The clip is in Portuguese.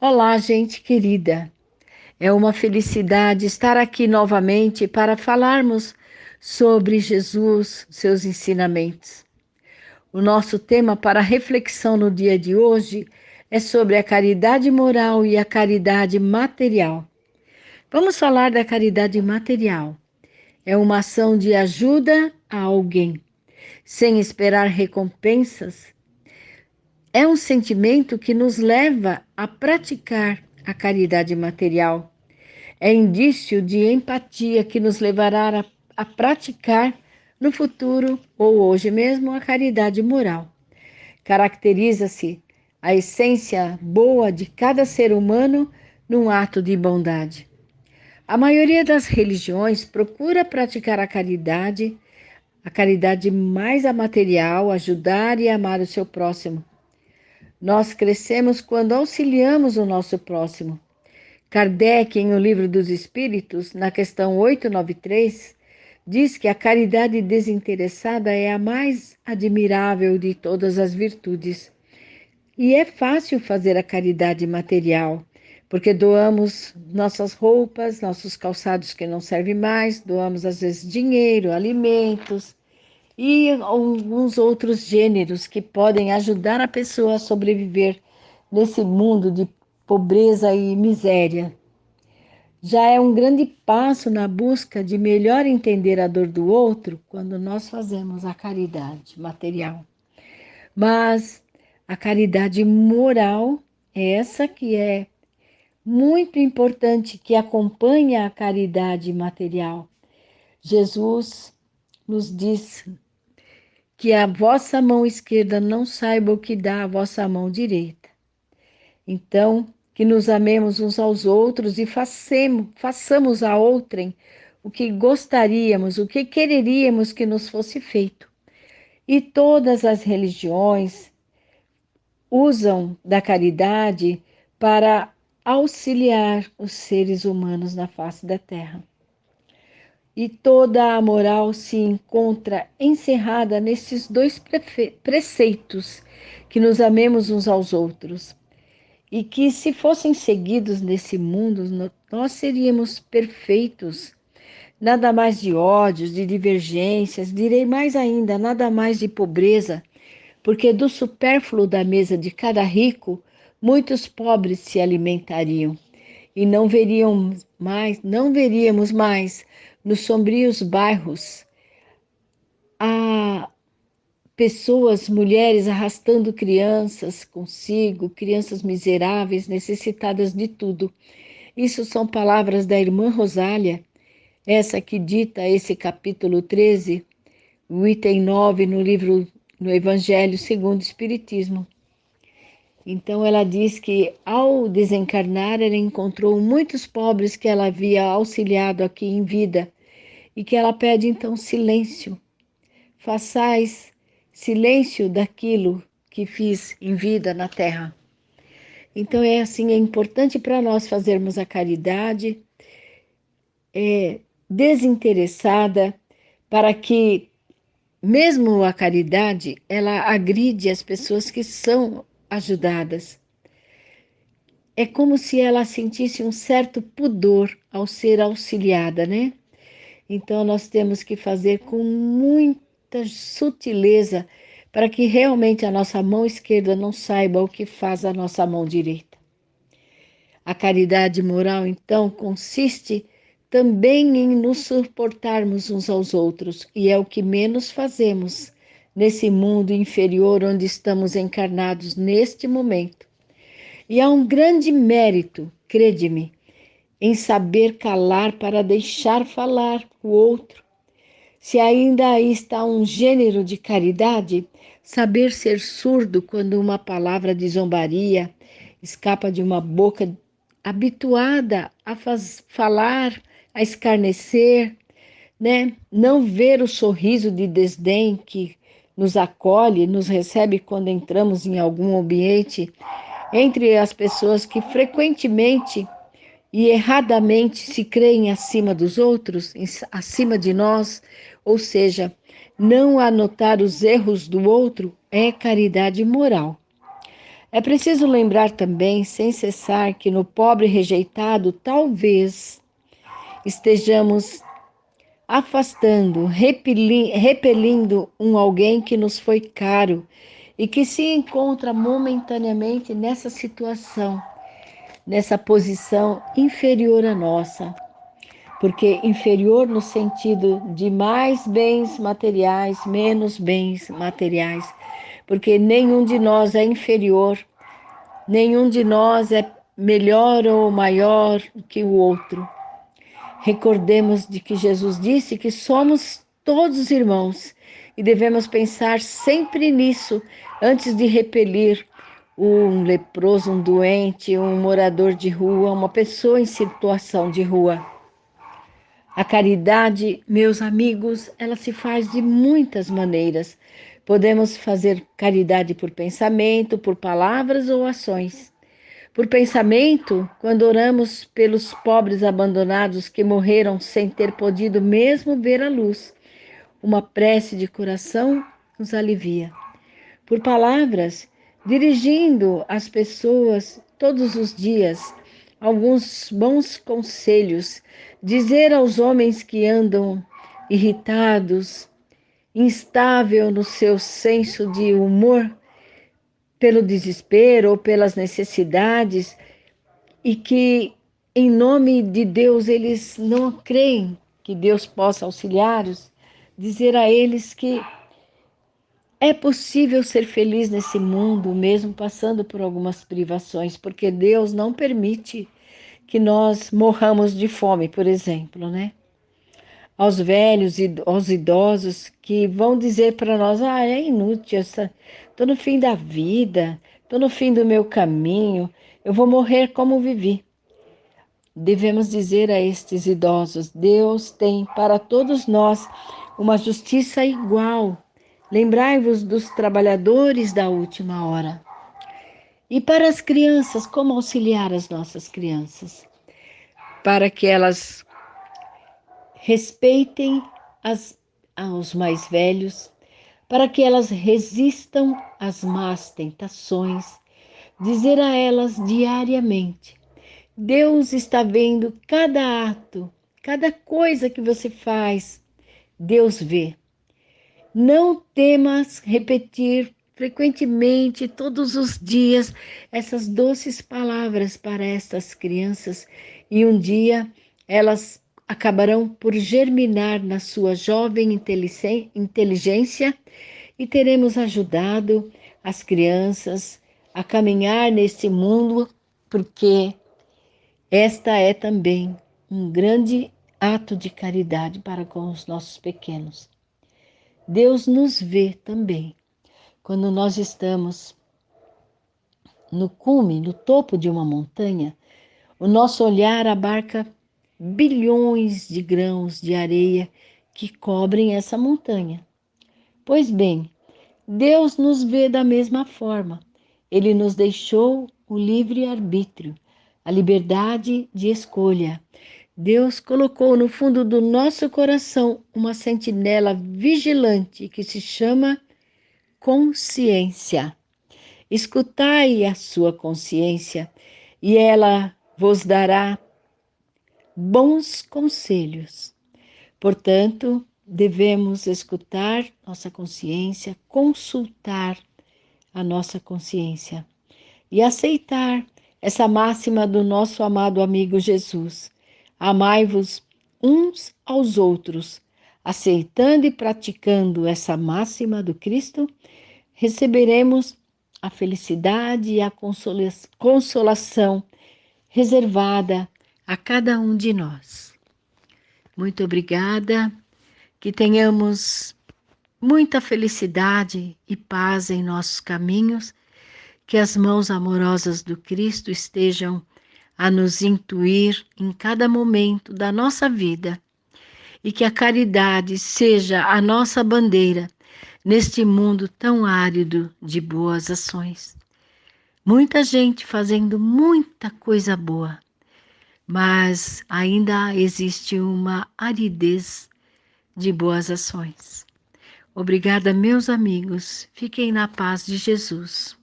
Olá, gente querida. É uma felicidade estar aqui novamente para falarmos sobre Jesus, seus ensinamentos. O nosso tema para reflexão no dia de hoje é sobre a caridade moral e a caridade material. Vamos falar da caridade material. É uma ação de ajuda a alguém, sem esperar recompensas. É um sentimento que nos leva a praticar a caridade material. É indício de empatia que nos levará a praticar no futuro ou hoje mesmo a caridade moral. Caracteriza-se a essência boa de cada ser humano num ato de bondade. A maioria das religiões procura praticar a caridade mais a material, ajudar e amar o seu próximo. Nós crescemos quando auxiliamos o nosso próximo. Kardec, em O Livro dos Espíritos, na questão 893, diz que a caridade desinteressada é a mais admirável de todas as virtudes. E é fácil fazer a caridade material, porque doamos nossas roupas, nossos calçados que não servem mais, doamos às vezes dinheiro, alimentos e alguns outros gêneros que podem ajudar a pessoa a sobreviver nesse mundo de pobreza e miséria. Já é um grande passo na busca de melhor entender a dor do outro quando nós fazemos a caridade material. Mas a caridade moral é essa que é muito importante, que acompanha a caridade material. Jesus nos diz que a vossa mão esquerda não saiba o que dá a vossa mão direita. Então, que nos amemos uns aos outros e façamos a outrem o que gostaríamos, o que quereríamos que nos fosse feito. E todas as religiões usam da caridade para auxiliar os seres humanos na face da terra. E toda a moral se encontra encerrada nesses dois preceitos, que nos amemos uns aos outros. E que, se fossem seguidos nesse mundo, nós seríamos perfeitos. Nada mais de ódios, de divergências, direi mais ainda, nada mais de pobreza, porque do supérfluo da mesa de cada rico, muitos pobres se alimentariam. E não veríamos mais nos sombrios bairros a pessoas, mulheres arrastando crianças consigo, crianças miseráveis, necessitadas de tudo. Isso são palavras da irmã Rosália, essa que dita esse capítulo 13, o item 9 no Evangelho segundo o Espiritismo. Então ela diz que ao desencarnar ela encontrou muitos pobres que ela havia auxiliado aqui em vida e que ela pede então silêncio. Façais silêncio daquilo que fiz em vida na terra. Então é assim, é importante para nós fazermos a caridade desinteressada, para que mesmo a caridade ela agride as pessoas que são ajudadas. É como se ela sentisse um certo pudor ao ser auxiliada, né? Então nós temos que fazer com muita sutileza para que realmente a nossa mão esquerda não saiba o que faz a nossa mão direita. A caridade moral, então, consiste também em nos suportarmos uns aos outros, e é o que menos fazemos nesse mundo inferior onde estamos encarnados neste momento. E há um grande mérito, crede-me, em saber calar para deixar falar o outro. Se ainda aí está um gênero de caridade, saber ser surdo quando uma palavra de zombaria escapa de uma boca habituada a falar, a escarnecer, né? Não ver o sorriso de desdém que nos acolhe, nos recebe quando entramos em algum ambiente entre as pessoas que frequentemente e erradamente se creem acima dos outros, acima de nós, ou seja, não anotar os erros do outro é caridade moral. É preciso lembrar também, sem cessar, que no pobre rejeitado talvez estejamos afastando, repelindo um alguém que nos foi caro e que se encontra momentaneamente nessa situação, nessa posição inferior à nossa. Porque inferior no sentido de mais bens materiais, menos bens materiais. Porque nenhum de nós é inferior, nenhum de nós é melhor ou maior que o outro. Recordemos de que Jesus disse que somos todos irmãos e devemos pensar sempre nisso antes de repelir um leproso, um doente, um morador de rua, uma pessoa em situação de rua. A caridade, meus amigos, ela se faz de muitas maneiras. Podemos fazer caridade por pensamento, por palavras ou ações. Por pensamento, quando oramos pelos pobres abandonados que morreram sem ter podido mesmo ver a luz, uma prece de coração nos alivia. Por palavras, dirigindo às pessoas todos os dias alguns bons conselhos, dizer aos homens que andam irritados, instável no seu senso de humor, pelo desespero ou pelas necessidades, e que, em nome de Deus, eles não creem que Deus possa auxiliá-los, dizer a eles que é possível ser feliz nesse mundo, mesmo passando por algumas privações, porque Deus não permite que nós morramos de fome, por exemplo, né? Aos velhos e aos idosos que vão dizer para nós: é inútil, estou no fim da vida, estou no fim do meu caminho, eu vou morrer como vivi. Devemos dizer a estes idosos: Deus tem para todos nós uma justiça igual. Lembrai-vos dos trabalhadores da última hora. E para as crianças, como auxiliar as nossas crianças? Para que elas respeitem aos mais velhos, para que elas resistam às más tentações, dizer a elas diariamente: Deus está vendo cada ato, cada coisa que você faz, Deus vê. Não temas repetir frequentemente, todos os dias, essas doces palavras para estas crianças, e um dia elas acabarão por germinar na sua jovem inteligência e teremos ajudado as crianças a caminhar nesse mundo, porque esta é também um grande ato de caridade para com os nossos pequenos. Deus nos vê também quando nós estamos no cume, no topo de uma montanha. O nosso olhar abarca bilhões de grãos de areia que cobrem essa montanha. Pois bem, Deus nos vê da mesma forma. Ele nos deixou o livre-arbítrio, a liberdade de escolha. Deus colocou no fundo do nosso coração uma sentinela vigilante que se chama consciência. Escutai a sua consciência e ela vos dará bons conselhos. Portanto, devemos escutar nossa consciência, consultar a nossa consciência e aceitar essa máxima do nosso amado amigo Jesus: amai-vos uns aos outros. Aceitando e praticando essa máxima do Cristo, receberemos a felicidade e a consolação reservada a cada um de nós. Muito obrigada, que tenhamos muita felicidade e paz em nossos caminhos, que as mãos amorosas do Cristo estejam a nos intuir em cada momento da nossa vida e que a caridade seja a nossa bandeira neste mundo tão árido de boas ações. Muita gente fazendo muita coisa boa, mas ainda existe uma aridez de boas ações. Obrigada, meus amigos. Fiquem na paz de Jesus.